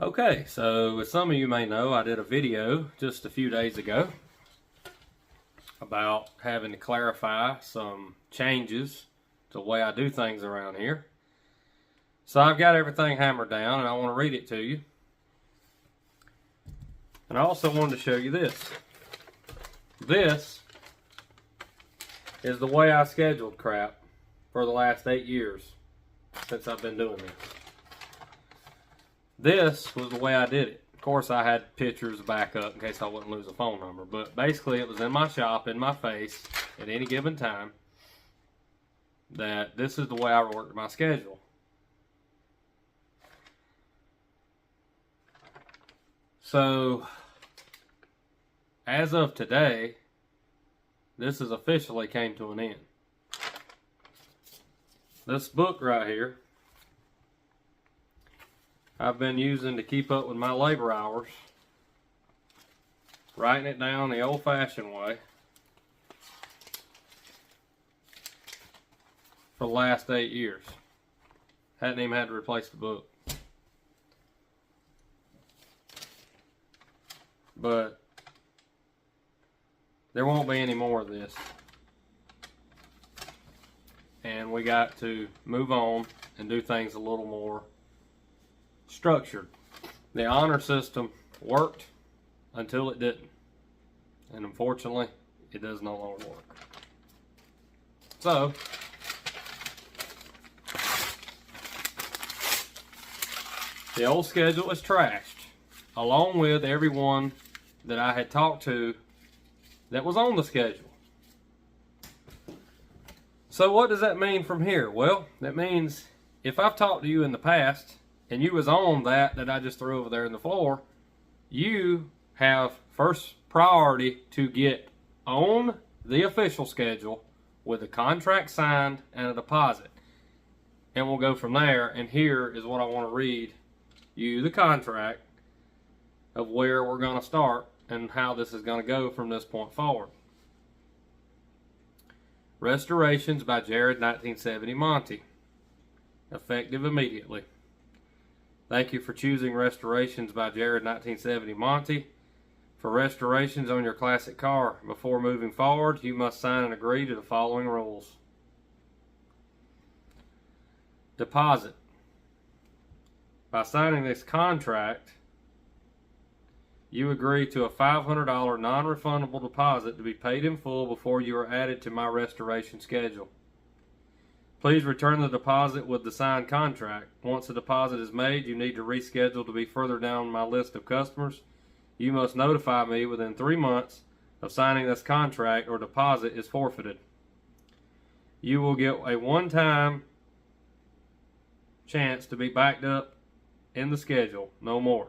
Okay, so as some of you may know, I did a video just a few days ago about having to clarify some changes to the way I do things around here. So I've got everything hammered down and I want to read it to you. And I also wanted to show you this. This is the way I scheduled crap for the last 8 years since I've been doing this. This was the way I did it. Of course, I had pictures back up in case I wouldn't lose a phone number. But basically, it was in my shop, in my face, at any given time, that this is the way I worked my schedule. So, as of today, this has officially came to an end. This book right here, I've been using to keep up with my labor hours, writing it down the old-fashioned way for the last 8 years. Hadn't even had to replace the book. But there won't be any more of this. And we got to move on and do things a little more structured. The honor system worked until it didn't. And unfortunately, it does no longer work. So, the old schedule is trashed, along with everyone that I had talked to that was on the schedule. So what does that mean from here? Well, that means if I've talked to you in the past and you was on that I just threw over there in the floor, you have first priority to get on the official schedule with a contract signed and a deposit. And we'll go from there. And here is what I want to read you, the contract of where we're going to start and how this is going to go from this point forward. Restorations by Jared1970Monte. Effective immediately. Thank you for choosing Restorations by Jared1970Monte. For restorations on your classic car, before moving forward, you must sign and agree to the following rules. Deposit. By signing this contract, you agree to a $500 non-refundable deposit to be paid in full before you are added to my restoration schedule. Please return the deposit with the signed contract. Once the deposit is made, you need to reschedule to be further down my list of customers. You must notify me within 3 months of signing this contract or deposit is forfeited. You will get a one-time chance to be backed up in the schedule, no more.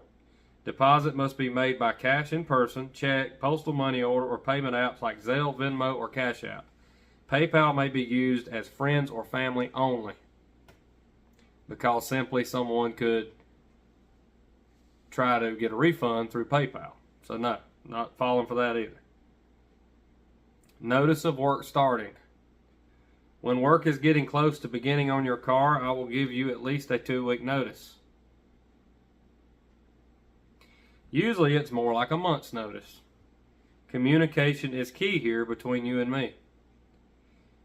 Deposit must be made by cash in person, check, postal money order, or payment apps like Zelle, Venmo, or Cash App. PayPal may be used as friends or family only, because simply someone could try to get a refund through PayPal. So no, not falling for that either. Notice of work starting. When work is getting close to beginning on your car, I will give you at least a 2-week notice. Usually it's more like a month's notice. Communication is key here between you and me.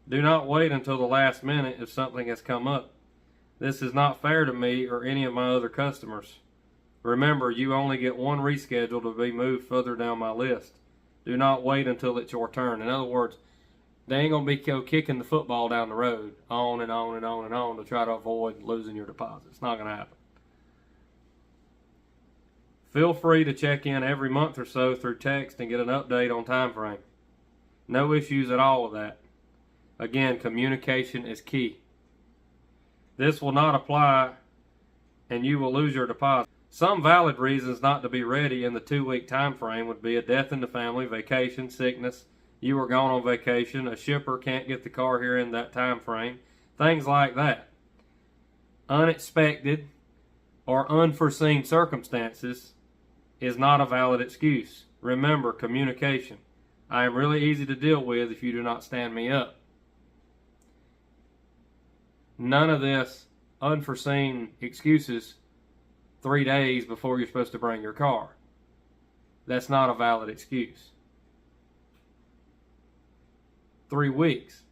Do not wait until the last minute if something has come up. This is not fair to me or any of my other customers. Remember, you only get one reschedule to be moved further down my list. Do not wait until it's your turn. In other words, they ain't going to be kicking the football down the road on and on and on and on to try to avoid losing your deposit. It's not going to happen. Feel free to check in every month or so through text and get an update on time frame. No issues at all with that. Again, communication is key. This will not apply and you will lose your deposit. Some valid reasons not to be ready in the 2-week time frame would be a death in the family, vacation, sickness, you were gone on vacation, a shipper can't get the car here in that time frame, things like that. Unexpected or unforeseen circumstances is not a valid excuse. Remember, communication. I am really easy to deal with if you do not stand me up. None of this unforeseen excuses 3 days before you're supposed to bring your car. That's not a valid excuse. 3 weeks.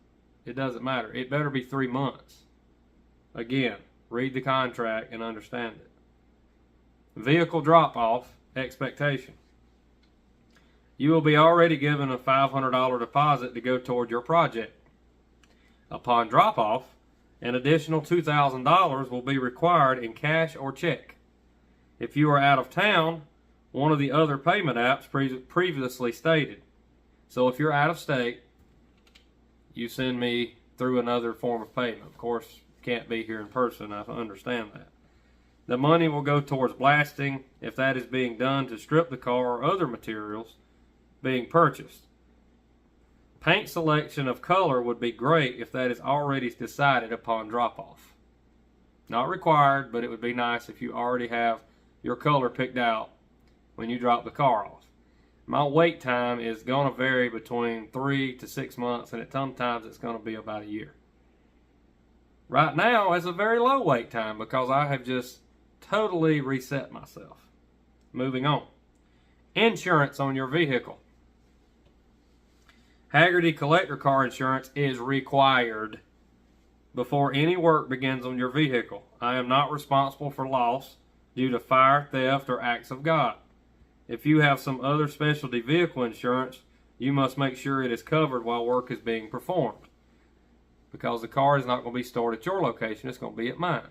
It doesn't matter. It better be 3 months. Again, read the contract and understand it. Vehicle drop-off expectation. You will be already given a $500 deposit to go toward your project. Upon drop-off, an additional $2,000 will be required in cash or check. If you are out of town, one of the other payment apps previously stated. So if you're out of state, you send me through another form of payment. Of course, can't be here in person. I understand that. The money will go towards blasting if that is being done to strip the car or other materials being purchased. Paint selection of color would be great if that is already decided upon drop-off. Not required, but it would be nice if you already have your color picked out when you drop the car off. My wait time is going to vary between 3 to 6 months, and at sometimes it's going to be about a year. Right now, it's a very low wait time because I have just totally reset myself. Moving on. Insurance on your vehicle. Haggerty collector car insurance is required before any work begins on your vehicle. I am not responsible for loss due to fire, theft, or acts of God. If you have some other specialty vehicle insurance, you must make sure it is covered while work is being performed, because the car is not going to be stored at your location, it's going to be at mine.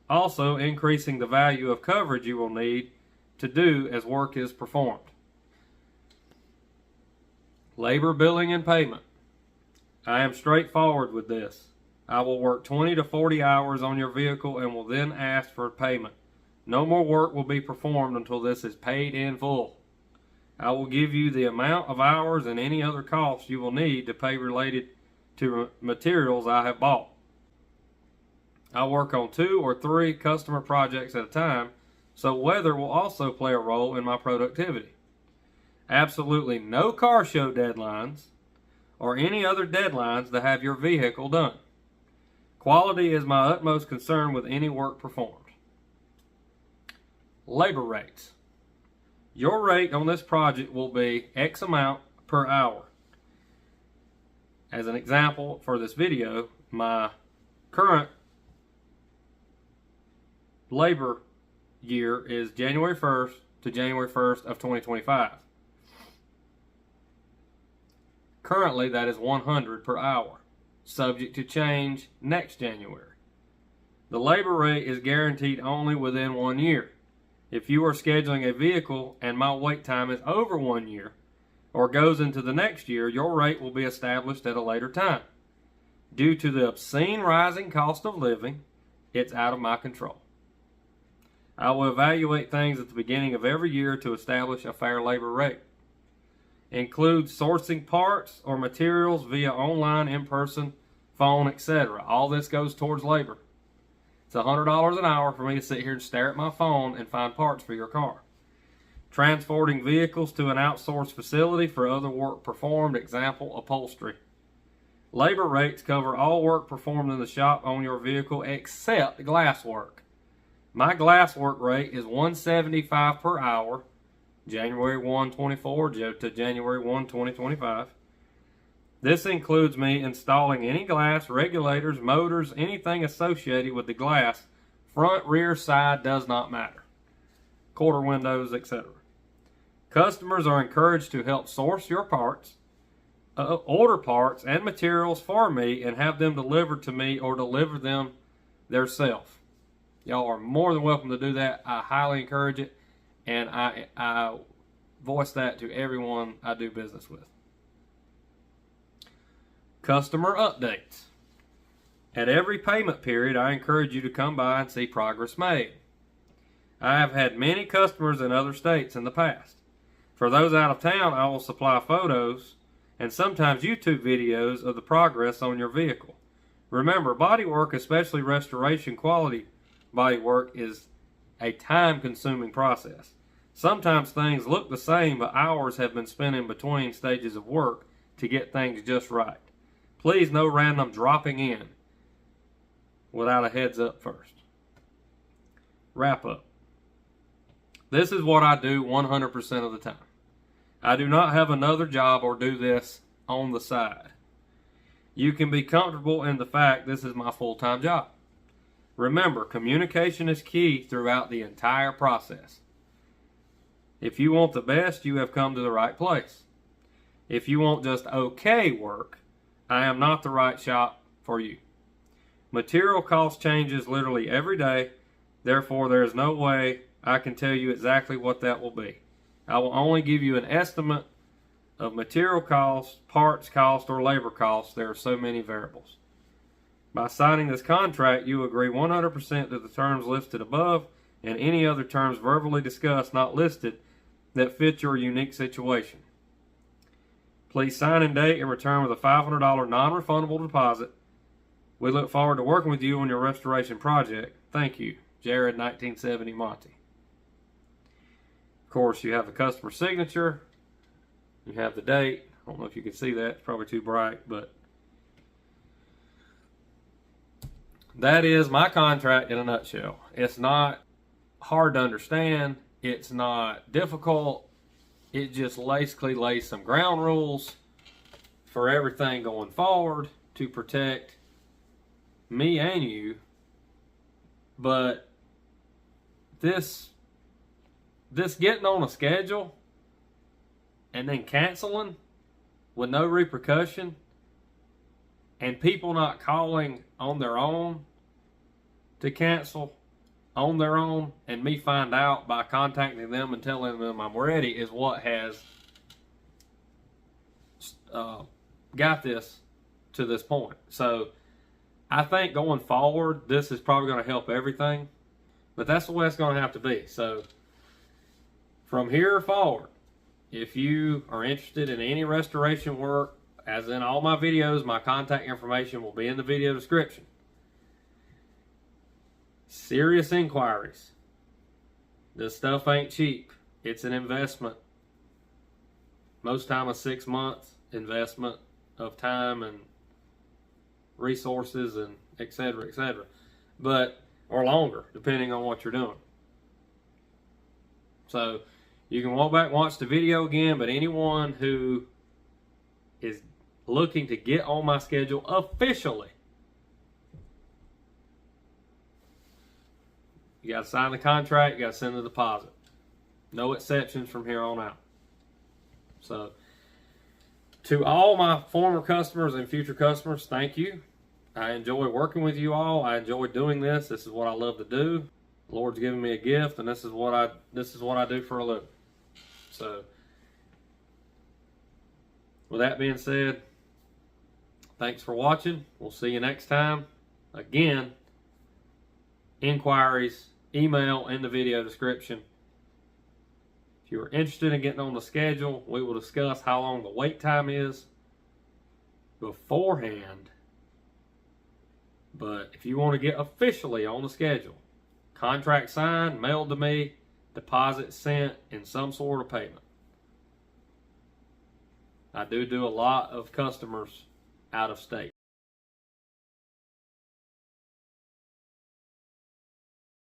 Also, increasing the value of coverage you will need to do as work is performed. Labor billing and payment. I am straightforward with this. I will work 20 to 40 hours on your vehicle and will then ask for payment. No more work will be performed until this is paid in full. I will give you the amount of hours and any other costs you will need to pay related to materials I have bought. I work on 2 or 3 customer projects at a time, so weather will also play a role in my productivity. Absolutely no car show deadlines or any other deadlines to have your vehicle done. Quality is my utmost concern with any work performed. Labor rates. Your rate on this project will be X amount per hour. As an example for this video, my current labor year is January 1st to January 1st of 2025. Currently, that is $100 per hour, subject to change next January. The labor rate is guaranteed only within 1 year. If you are scheduling a vehicle and my wait time is over 1 year or goes into the next year, your rate will be established at a later time. Due to the obscene rising cost of living, it's out of my control. I will evaluate things at the beginning of every year to establish a fair labor rate. Include sourcing parts or materials via online, in-person, phone, etc. All this goes towards labor. It's $100 an hour for me to sit here and stare at my phone and find parts for your car. Transporting vehicles to an outsourced facility for other work performed, example, upholstery. Labor rates cover all work performed in the shop on your vehicle except glass work. My glass work rate is $175 per hour, January 1, 24 to January 1, 2025. This includes me installing any glass, regulators, motors, anything associated with the glass, front, rear, side, does not matter. Quarter windows, etc. Customers are encouraged to help source your parts, order parts and materials for me, and have them delivered to me or deliver them theirself. Y'all are more than welcome to do that. I highly encourage it, and I voice that to everyone I do business with. Customer updates. At every payment period, I encourage you to come by and see progress made. I have had many customers in other states in the past. For those out of town, I will supply photos and sometimes YouTube videos of the progress on your vehicle. Remember, bodywork, especially restoration quality bodywork, is a time-consuming process. Sometimes things look the same, but hours have been spent in between stages of work to get things just right. Please, no random dropping in without a heads up first. wrap up. This is what I do 100% of the time. I do not have another job or do this on the side. You can be comfortable in the fact this is my full-time job. Remember, communication is key throughout the entire process. If you want the best, you have come to the right place. If you want just okay work, I am not the right shop for you. Material cost changes literally every day, therefore there is no way I can tell you exactly what that will be. I will only give you an estimate of material costs, parts cost, or labor costs. There are so many variables. By signing this contract, you agree 100% to the terms listed above and any other terms verbally discussed not listed that fit your unique situation. Please sign and date and return with a $500 non-refundable deposit. We look forward to working with you on your restoration project. Thank you, Jared1970Monte. Of course, you have the customer signature. You have the date. I don't know if you can see that. It's probably too bright, but that is my contract in a nutshell. It's not hard to understand. It's not difficult. It just basically lays some ground rules for everything going forward to protect me and you. But this getting on a schedule and then canceling with no repercussion and people not calling on their own to cancel on their own and me find out by contacting them and telling them I'm ready is what has got this to this point. So I think going forward, this is probably going to help everything, but that's the way it's going to have to be. So from here forward, if you are interested in any restoration work, as in all my videos, my contact information will be in the video description. Serious inquiries. This stuff ain't cheap. It's an investment. Most time a 6-month investment of time and resources and etc. etc. But or longer, depending on what you're doing. So you can walk back and watch the video again, but anyone who is looking to get on my schedule officially, you got to sign the contract, you got to send the deposit. No exceptions from here on out. So, to all my former customers and future customers, thank you. I enjoy working with you all. I enjoy doing this. This is what I love to do. The Lord's given me a gift, and this is what I do for a living. So, with that being said, thanks for watching. We'll see you next time. Again, inquiries, email in the video description. If you are interested in getting on the schedule, we will discuss how long the wait time is beforehand. But if you want to get officially on the schedule, contract signed, mailed to me, deposit sent, in some sort of payment. I do a lot of customers out of state.